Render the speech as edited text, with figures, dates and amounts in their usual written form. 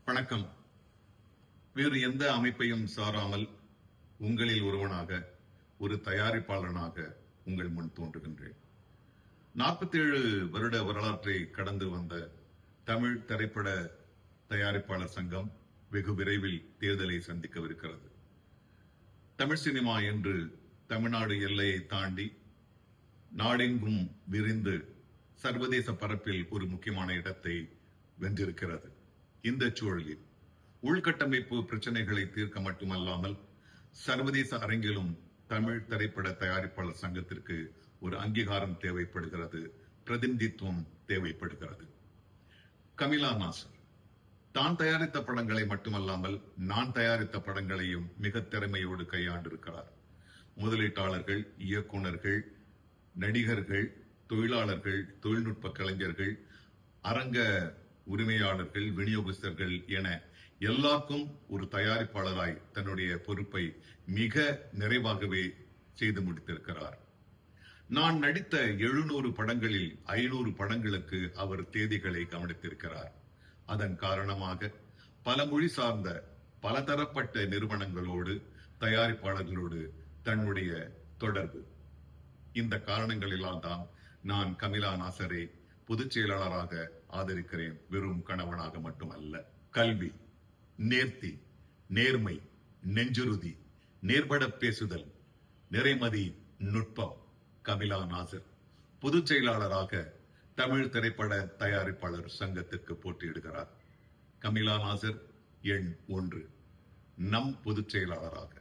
வணக்கம். வேறு எந்த அமைப்பையும் சாராமல் உங்களில் ஒருவனாக, ஒரு தயாரிப்பாளனாக உங்கள் முன் தோன்றுகின்றேன். 47 வருட வரலாற்றை கடந்து வந்த தமிழ் திரைப்பட தயாரிப்பாளர் சங்கம் வெகு விரைவில் தேர்தலை சந்திக்கவிருக்கிறது. தமிழ் சினிமா என்று தமிழ்நாடு எல்லையை தாண்டி நாடெங்கும் விரிந்து சர்வதேச பரப்பில் ஒரு முக்கியமான இடத்தை வென்றிருக்கிறது. இந்த சூழலில் உள்கட்டமைப்பு பிரச்சனைகளை தீர்க்க மட்டுமல்லாமல் சர்வதேச அரங்கிலும் தமிழ் திரைப்பட தயாரிப்பாளர் சங்கத்திற்கு ஒரு அங்கீகாரம் தேவைப்படுகிறது, பிரதிநிதித்துவம் தேவைப்படுகிறது. கமிலா நாசர் தான் தயாரித்த படங்களை மட்டுமல்லாமல் நான் தயாரித்த படங்களையும் மிக திறமையோடு கையாண்டிருக்கிறார். முதலீட்டாளர்கள், இயக்குனர்கள், நடிகர்கள், தொழிலாளர்கள், தொழில்நுட்ப கலைஞர்கள், அரங்க உரிமையாளர்கள், விநியோகஸ்தர்கள் என எல்லாருக்கும் ஒரு தயாரிப்பாளராய் தன்னுடைய பொறுப்பை மிக நிறைவாகவே செய்து முடித்திருக்கிறார். நான் நடித்த 700 படங்களில் 500 படங்களுக்கு அவர் தேதிகளை கவனித்திருக்கிறார். அதன் காரணமாக பல மொழி சார்ந்த பலதரப்பட்ட நிறுவனங்களோடு, தயாரிப்பாளர்களோடு தன்னுடைய தொடர்பு. இந்த காரணங்களிலால் தான் நான் கமிலா நாசரை பொதுச் செயலாளராக ஆதரிக்கிறேன், வெறும் கணவனாக மட்டுமல்ல. கல்வி, நேர்த்தி, நேர்மை, நெஞ்சுறுதி, நேர்பட பேசுதல், நிறைமதி, நுட்பம். கமிலா நாசர் பொதுச் செயலாளராக தமிழ் திரைப்பட தயாரிப்பாளர் சங்கத்திற்கு போட்டியிடுகிறார். கமிலா நாசர் எண் 1 நம் பொதுச் செயலாளராக.